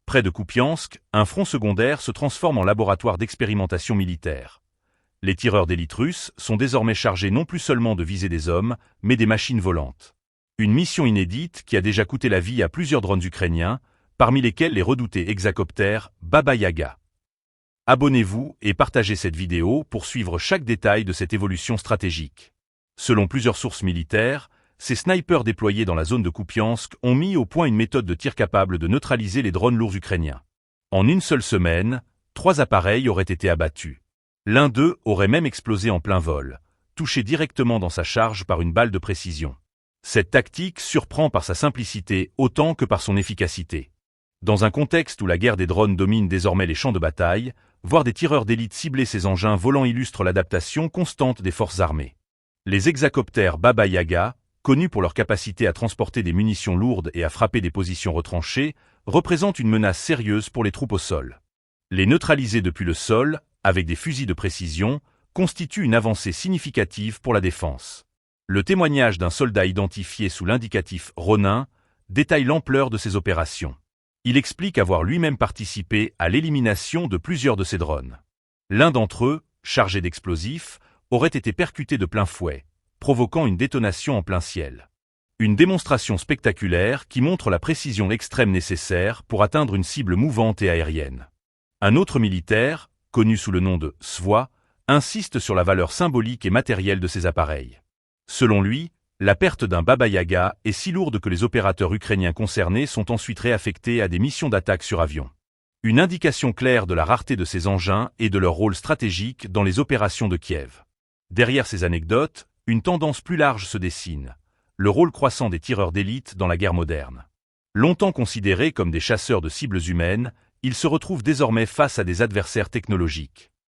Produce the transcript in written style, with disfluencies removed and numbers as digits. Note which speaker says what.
Speaker 1: Près de Kupiansk, un front secondaire se transforme en laboratoire d'expérimentation militaire. Les tireurs d'élite russes sont désormais chargés non plus seulement de viser des hommes, mais des machines volantes. Une mission inédite qui a déjà coûté la vie à plusieurs drones ukrainiens, parmi lesquels les redoutés hexacoptères Baba Yaga. Abonnez-vous et partagez cette vidéo pour suivre chaque détail de cette évolution stratégique. Selon plusieurs sources militaires, ces snipers déployés dans la zone de Kupiansk ont mis au point une méthode de tir capable de neutraliser les drones lourds ukrainiens. En une seule semaine, 3 appareils auraient été abattus. L'un d'eux aurait même explosé en plein vol, touché directement dans sa charge par une balle de précision. Cette tactique surprend par sa simplicité autant que par son efficacité. Dans un contexte où la guerre des drones domine désormais les champs de bataille, voir des tireurs d'élite cibler ces engins volants illustre l'adaptation constante des forces armées. Les hexacoptères Baba Yaga, connus pour leur capacité à transporter des munitions lourdes et à frapper des positions retranchées, représentent une menace sérieuse pour les troupes au sol. Les neutraliser depuis le sol, avec des fusils de précision, constitue une avancée significative pour la défense. Le témoignage d'un soldat identifié sous l'indicatif Ronin détaille l'ampleur de ces opérations. Il explique avoir lui-même participé à l'élimination de plusieurs de ces drones. L'un d'entre eux, chargé d'explosifs, aurait été percuté de plein fouet, provoquant une détonation en plein ciel. Une démonstration spectaculaire qui montre la précision extrême nécessaire pour atteindre une cible mouvante et aérienne. Un autre militaire, connu sous le nom de SVOI, insiste sur la valeur symbolique et matérielle de ces appareils. Selon lui, la perte d'un Baba Yaga est si lourde que les opérateurs ukrainiens concernés sont ensuite réaffectés à des missions d'attaque sur avion. Une indication claire de la rareté de ces engins et de leur rôle stratégique dans les opérations de Kiev. Derrière ces anecdotes, une tendance plus large se dessine, le rôle croissant des tireurs d'élite dans la guerre moderne. Longtemps considérés comme des chasseurs de cibles humaines, ils se retrouvent désormais face à des adversaires technologiques.